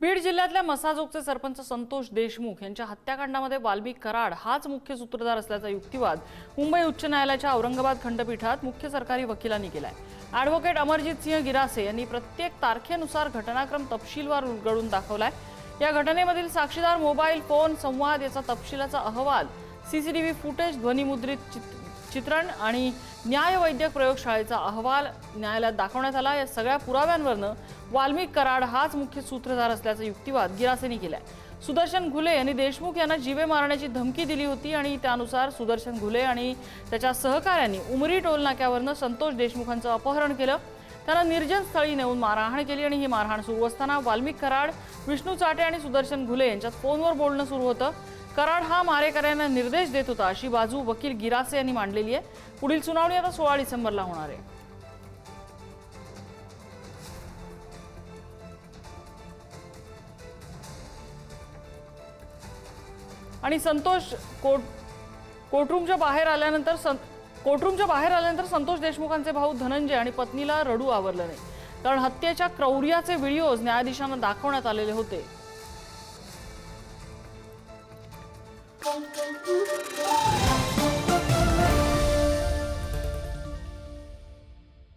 बीड जिल्ह्यातल्या मसाजोगचे सरपंच संतोष देशमुख यांच्या हत्याकांडामध्ये वाल्मिक कराड हाच मुख्य सूत्रधार असल्याचा युक्तिवाद मुंबई उच्च न्यायालयाच्या औरंगाबाद खंडपीठात मुख्य सरकारी वकिलांनी केलाय। ॲडव्होकेट अमरजीत सिंह गिरासे यांनी प्रत्येक तारखेनुसार घटनाक्रम तपशीलवार उलगडून दाखवलाय। या घटनेमधील साक्षीदार, मोबाईल फोन संवाद याचा तपशिलाचा अहवाल, सीसीटीव्ही फुटेज, ध्वनिमुद्रित चित्रण आणि न्यायवैद्यक प्रयोगशाळेचा अहवाल न्यायालयात दाखवण्यात आला। या सगळ्या पुराव्यांवरून वाल्मिक कराड हाच मुख्य सूत्रधार असल्याचा युक्तिवाद गिरासेंनी केलाय। सुदर्शन घुले यांनी देशमुख यांना जीवे मारण्याची धमकी दिली होती आणि त्यानुसार सुदर्शन घुले आणि त्याच्या सहकाऱ्यांनी उमरी टोल नाक्यावरून संतोष देशमुखांचं अपहरण केलं। त्यांना निर्जन स्थळी नेऊन मारहाण केली आणि ही मारहाण सुरू असताना वाल्मिक कराड, विष्णू चाटे आणि सुदर्शन घुले यांच्यात फोनवर बोलणं सुरू होतं। कराड हा मारेकऱ्यांना निर्देश देत होता अशी बाजू वकील गिरासे यांनी मांडलेली आहे। पुढील सुनावणी आता 16 डिसेंबरला होणार आहे। आणि संतोष कोर्टरूमच्या बाहेर आल्यानंतर संतोष देशमुखांचे भाऊ धनंजय आणि पत्नीला रडू आवरलं नाही, कारण हत्येच्या क्रौर्याचे व्हिडिओज न्यायाधीशांना दाखवण्यात आलेले होते।